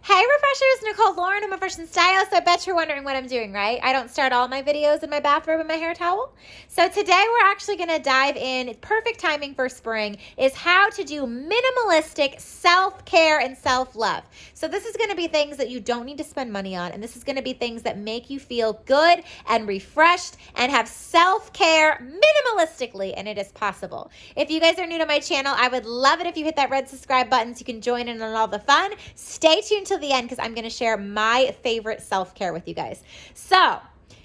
Hey Refreshers, Nicole Lauren. I'm a fresh and style, so I bet you're wondering what I'm doing, right? I don't start all my videos in my bathrobe and my hair towel. So today we're actually going to dive in. Perfect timing for spring is how to do minimalistic self-care and self-love. So this is going to be things that you don't need to spend money on, and this is going to be things that make you feel good and refreshed and have self-care minimalistically, and it is possible. If you guys are new to my channel, I would love it if you hit that red subscribe button so you can join in on all the fun. Stay tuned till the end because I'm going to share my favorite self-care with you guys. So,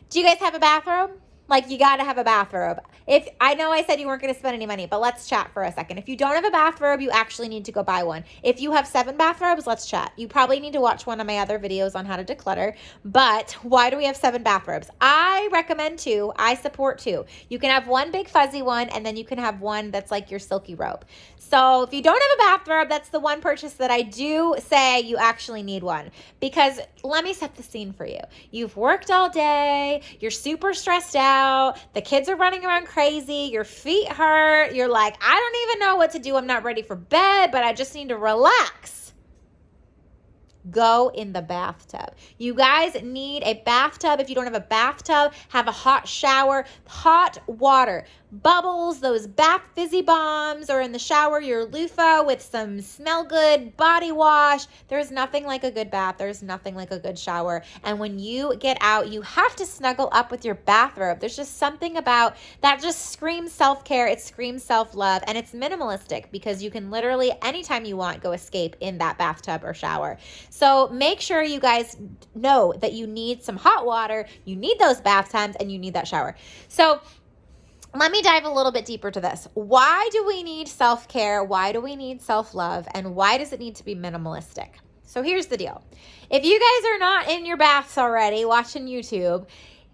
do you guys have a bathrobe? Like, you got to have a bathrobe. If I know I said you weren't going to spend any money, but let's chat for a second. If you don't have a bathrobe, you actually need to go buy one. If you have 7 bathrobes, let's chat. You probably need to watch one of my other videos on how to declutter. But why do we have 7 bathrobes? I recommend 2. I support 2. You can have one big fuzzy one, and then you can have one that's like your silky robe. So if you don't have a bathrobe, that's the one purchase that I do say you actually need one. Because let me set the scene for you. You've worked all day. You're super stressed out. The kids are running around crazy. Your feet hurt. You're like, I don't even know what to do. I'm not ready for bed, but I just need to relax. Go in the bathtub. You guys need a bathtub. If you don't have a bathtub, have a hot shower, hot water, bubbles, those bath fizzy bombs, or in the shower, your loofah with some smell good body wash. There's nothing like a good bath. There's nothing like a good shower. And when you get out, you have to snuggle up with your bathrobe. There's just something about that just screams self-care. It screams self-love, and it's minimalistic because you can literally anytime you want go escape in that bathtub or shower. So make sure you guys know that you need some hot water, you need those bath times, and you need that shower. So let me dive a little bit deeper to this. Why do we need self-care? Why do we need self-love? And why does it need to be minimalistic? So here's the deal. If you guys are not in your baths already watching YouTube,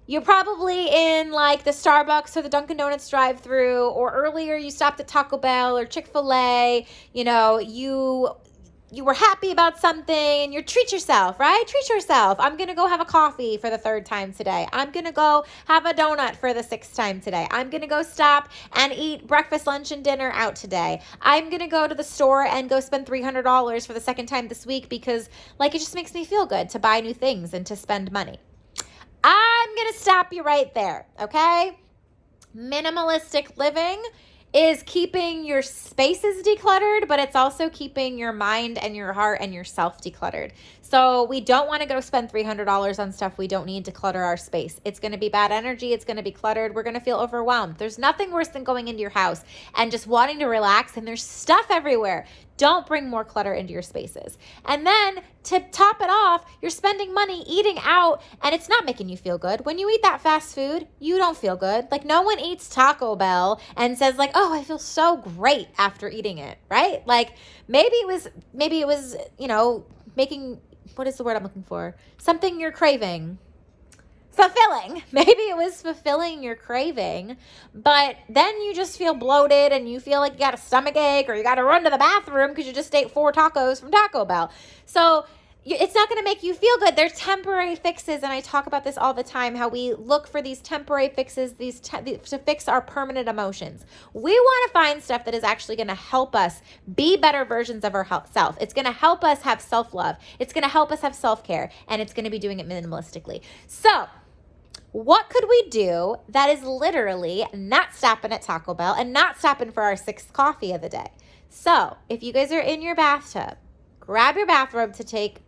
you're probably in like the Starbucks or the Dunkin' Donuts drive-thru, or earlier you stopped at Taco Bell or Chick-fil-A. You know, you were happy about something and you treat yourself, right? Treat yourself. I'm going to go have a coffee for the 3rd time today. I'm going to go have a donut for the 6th time today. I'm going to go stop and eat breakfast, lunch, and dinner out today. I'm going to go to the store and go spend $300 for the 2nd time this week because like it just makes me feel good to buy new things and to spend money. I'm going to stop you right there, okay? Minimalistic living is keeping your spaces decluttered, but it's also keeping your mind and your heart and yourself decluttered. So we don't want to go spend $300 on stuff we don't need to clutter our space. It's going to be bad energy. It's going to be cluttered. We're going to feel overwhelmed. There's nothing worse than going into your house and just wanting to relax and there's stuff everywhere. Don't bring more clutter into your spaces. And then to top it off, you're spending money eating out and it's not making you feel good. When you eat that fast food, you don't feel good. Like no one eats Taco Bell and says like, oh, I feel so great after eating it, right? Like maybe it was, you know, making, what is the word I'm looking for? Something you're craving. Fulfilling. Maybe it was fulfilling your craving, but then you just feel bloated and you feel like you got a stomach ache or you got to run to the bathroom because you just ate 4 tacos from Taco Bell. So it's not going to make you feel good. They're temporary fixes, and I talk about this all the time, how we look for these temporary fixes to fix our permanent emotions. We want to find stuff that is actually going to help us be better versions of ourselves. It's going to help us have self-love. It's going to help us have self-care, and it's going to be doing it minimalistically. So what could we do that is literally not stopping at Taco Bell and not stopping for our 6th coffee of the day? So if you guys are in your bathtub, grab your bathrobe to take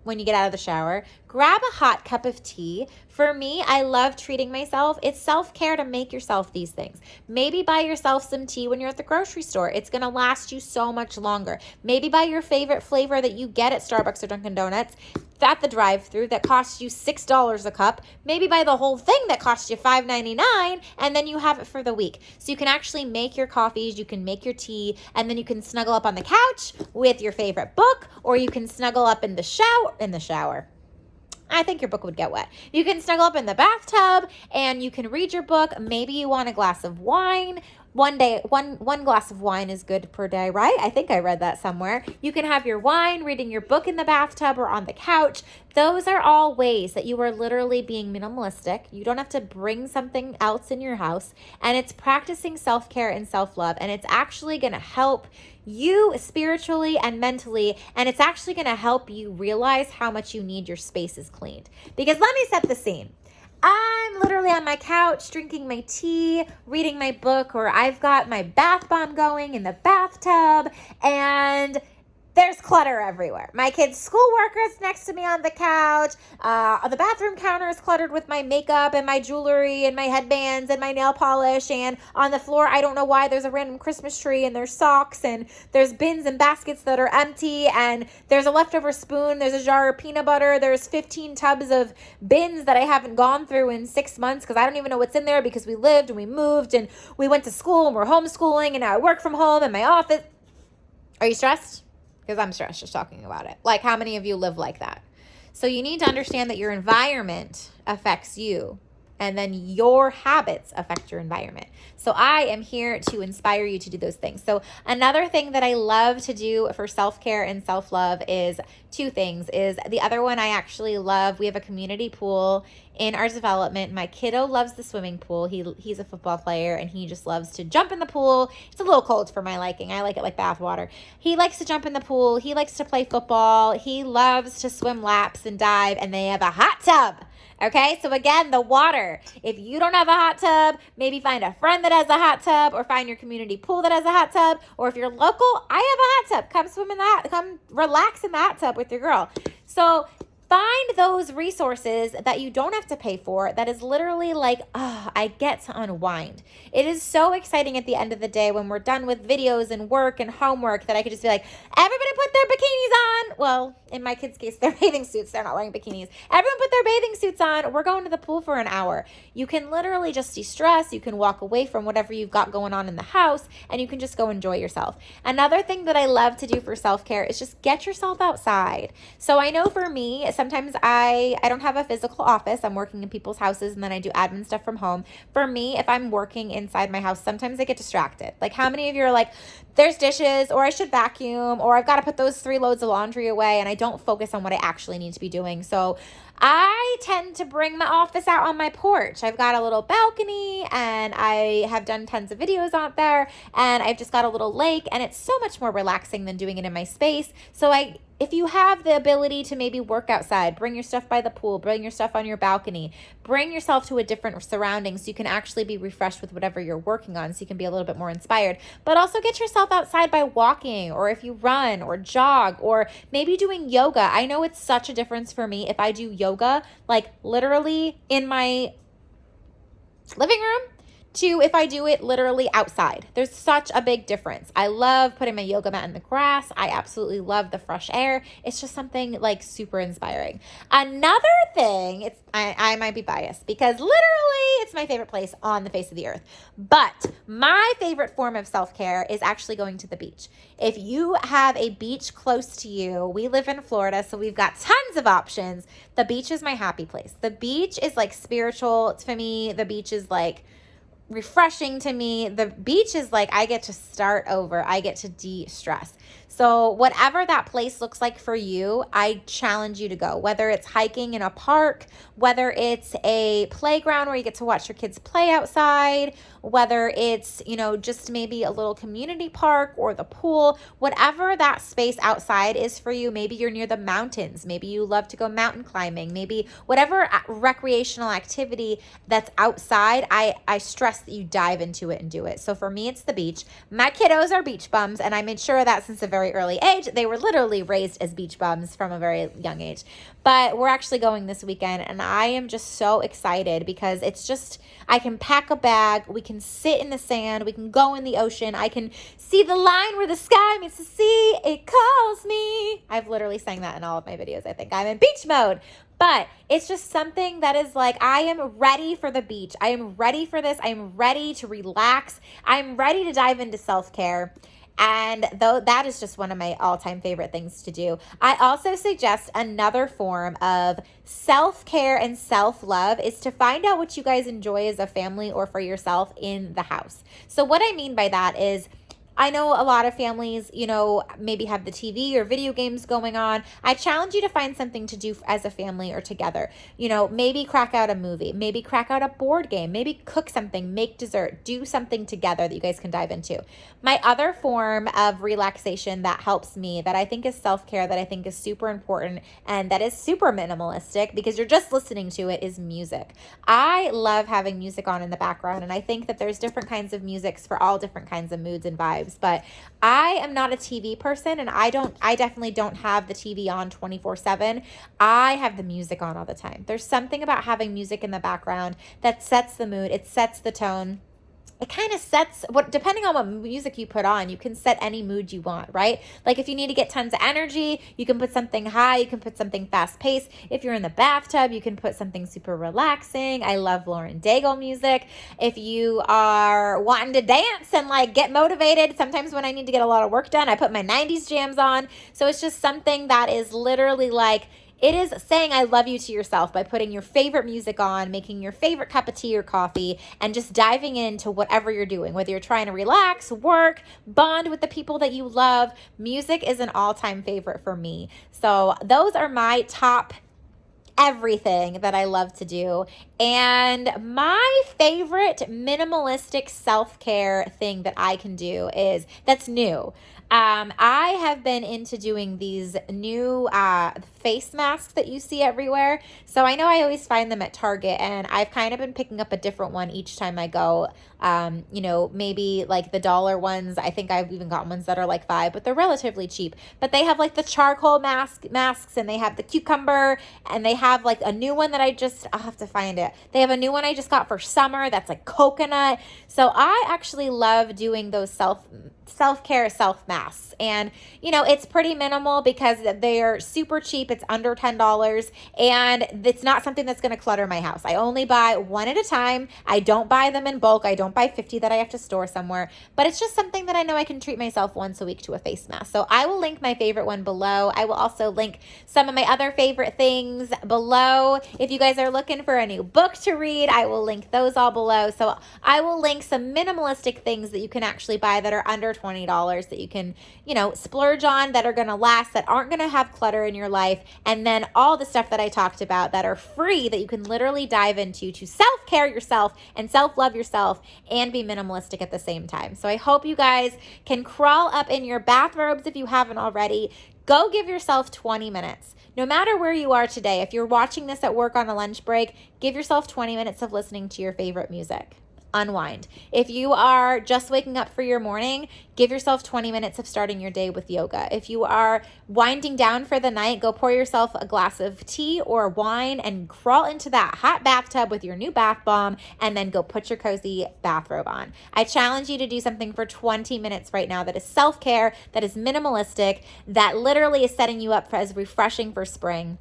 when you get out of the shower. Grab a hot cup of tea. For me, I love treating myself. It's self-care to make yourself these things. Maybe buy yourself some tea when you're at the grocery store. It's going to last you so much longer. Maybe buy your favorite flavor that you get at Starbucks or Dunkin' Donuts at the drive-thru that costs you $6 a cup. Maybe buy the whole thing that costs you $5.99 and then you have it for the week. So you can actually make your coffees, you can make your tea, and then you can snuggle up on the couch with your favorite book, or you can snuggle up in the shower. I think your book would get wet. You can snuggle up in the bathtub and you can read your book. Maybe you want a glass of wine. one glass of wine is good per day, right? I think I read that somewhere. You can have your wine, reading your book in the bathtub or on the couch. Those are all ways that you are literally being minimalistic. You don't have to bring something else in your house, and it's practicing self-care and self-love, and it's actually going to help you spiritually and mentally, and it's actually going to help you realize how much you need your spaces cleaned. Because let me set the scene. I'm literally on my couch drinking my tea, reading my book, or I've got my bath bomb going in the bathtub, and there's clutter everywhere. My kid's schoolwork is next to me on the couch. The bathroom counter is cluttered with my makeup and my jewelry and my headbands and my nail polish. And on the floor, I don't know why, there's a random Christmas tree, and there's socks, and there's bins and baskets that are empty, and there's a leftover spoon, there's a jar of peanut butter, there's 15 tubs of bins that I haven't gone through in 6 months because I don't even know what's in there, because we lived and we moved and we went to school and we're homeschooling, and now I work from home in my office. Are you stressed? Because I'm stressed just talking about it. Like, how many of you live like that? So you need to understand that your environment affects you, and then your habits affect your environment. So I am here to inspire you to do those things. So another thing that I love to do for self-care and self-love is two things. Is the other one I actually love. We have a community pool in our development. My kiddo loves the swimming pool. He's a football player, and he just loves to jump in the pool. It's a little cold for my liking. I like it like bath water. He likes to jump in the pool. He likes to play football. He loves to swim laps and dive, and they have a hot tub. Okay, so again, the water. If you don't have a hot tub, maybe find a friend that has a hot tub, or find your community pool that has a hot tub. Or if you're local, I have a hot tub. Come swim in that. Come relax in the hot tub with your girl. So find those resources that you don't have to pay for, that is literally like, oh, I get to unwind. It is so exciting at the end of the day when we're done with videos and work and homework that I could just be like, everybody put their bikinis on. Well, in my kids' case, they're bathing suits. They're not wearing bikinis. Everyone put their bathing suits on. We're going to the pool for an hour. You can literally just de-stress. You can walk away from whatever you've got going on in the house, and you can just go enjoy yourself. Another thing that I love to do for self-care is just get yourself outside. So I know for me, sometimes I don't have a physical office. I'm working in people's houses, and then I do admin stuff from home. For me, if I'm working inside my house, sometimes I get distracted. Like, how many of you are like, there's dishes, or I should vacuum, or I've got to put those 3 loads of laundry away, and I don't focus on what I actually need to be doing. So I tend to bring my office out on my porch. I've got a little balcony, and I have done tons of videos out there, and I've just got a little lake, and it's so much more relaxing than doing it in my space. So if you have the ability to maybe work outside, bring your stuff by the pool, bring your stuff on your balcony, bring yourself to a different surrounding so you can actually be refreshed with whatever you're working on, so you can be a little bit more inspired. But also get yourself outside by walking, or if you run or jog, or maybe doing yoga. I know it's such a difference for me if I do yoga, like literally in my living room, to if I do it literally outside. There's such a big difference. I love putting my yoga mat in the grass. I absolutely love the fresh air. It's just something like super inspiring. Another thing, I might be biased because literally it's my favorite place on the face of the earth. But my favorite form of self-care is actually going to the beach. If you have a beach close to you, we live in Florida, so we've got tons of options. The beach is my happy place. The beach is like spiritual to me. The beach is like refreshing to me. The beach is like, I get to start over. I get to de-stress. So whatever that place looks like for you, I challenge you to go, whether it's hiking in a park, whether it's a playground where you get to watch your kids play outside, whether it's, just maybe a little community park or the pool, whatever that space outside is for you. Maybe you're near the mountains. Maybe you love to go mountain climbing. Maybe whatever recreational activity that's outside, I stress that you dive into it and do it. So for me, it's the beach. My kiddos are beach bums, and I made sure of that since a very early age. They were literally raised as beach bums from a very young age. But we're actually going this weekend, and I am just so excited because it's just, I can pack a bag, we can sit in the sand, we can go in the ocean, I can see the line where the sky meets the sea, it calls me. I've literally sang that in all of my videos, I think. I'm in beach mode. But it's just something that is like, I am ready for the beach. I am ready for this. I am ready to relax. I'm ready to dive into self-care. And though that is just one of my all-time favorite things to do. I also suggest another form of self-care and self-love is to find out what you guys enjoy as a family or for yourself in the house. So what I mean by that is, I know a lot of families, maybe have the TV or video games going on. I challenge you to find something to do as a family or together. Maybe crack out a movie, maybe crack out a board game, maybe cook something, make dessert, do something together that you guys can dive into. My other form of relaxation that helps me, that I think is self-care, that I think is super important, and that is super minimalistic because you're just listening to it, is music. I love having music on in the background, and I think that there's different kinds of musics for all different kinds of moods and vibes. But I am not a TV person, and I definitely don't have the TV on 24/7. I have the music on all the time. There's something about having music in the background that sets the mood. It sets the tone. It kind of sets depending on what music you put on, you can set any mood you want, right? Like if you need to get tons of energy, you can put something high, you can put something fast paced. If you're in the bathtub, you can put something super relaxing. I love Lauren Daigle music. If you are wanting to dance and like get motivated, sometimes when I need to get a lot of work done, I put my 90s jams on. So it's just something that is literally like, it is saying I love you to yourself by putting your favorite music on, making your favorite cup of tea or coffee, and just diving into whatever you're doing. Whether you're trying to relax, work, bond with the people that you love, music is an all-time favorite for me. So those are my top everything that I love to do. And my favorite minimalistic self-care thing that I can do that's new. I have been into doing these new face masks that you see everywhere. So I know I always find them at Target, and I've kind of been picking up a different one each time I go. Maybe like the dollar ones. I think I've even got ones that are like $5, but they're relatively cheap. But they have like the charcoal masks, and they have the cucumber, and they have like a new one that I'll have to find it. They have a new one I just got for summer that's like coconut. So I actually love doing those self-care masks, and it's pretty minimal because they're super cheap. It's under $10, and it's not something that's going to clutter my house. I only buy one at a time. I don't buy them in bulk. I don't buy 50 that I have to store somewhere, but it's just something that I know I can treat myself once a week to a face mask. So I will link my favorite one below. I will also link some of my other favorite things below. If you guys are looking for a new book to read, I will link those all below. So I will link some minimalistic things that you can actually buy that are under $20 that you can, splurge on, that are going to last, that aren't going to have clutter in your life. And then all the stuff that I talked about that are free that you can literally dive into to self-care yourself and self-love yourself and be minimalistic at the same time. So I hope you guys can crawl up in your bathrobes if you haven't already. Go give yourself 20 minutes. No matter where you are today, if you're watching this at work on a lunch break, give yourself 20 minutes of listening to your favorite music. Unwind. If you are just waking up for your morning, give yourself 20 minutes of starting your day with yoga. If you are winding down for the night, go pour yourself a glass of tea or wine and crawl into that hot bathtub with your new bath bomb, and then go put your cozy bathrobe on. I challenge you to do something for 20 minutes right now that is self-care, that is minimalistic, that literally is setting you up as refreshing for spring.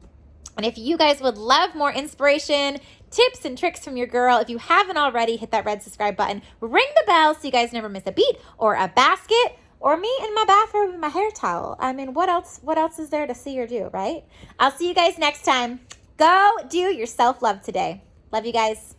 And if you guys would love more inspiration, tips, and tricks from your girl, if you haven't already, hit that red subscribe button, ring the bell so you guys never miss a beat, or a basket, or me in my bathrobe with my hair towel. I mean, what else is there to see or do, right? I'll see you guys next time. Go do your self-love today. Love you guys.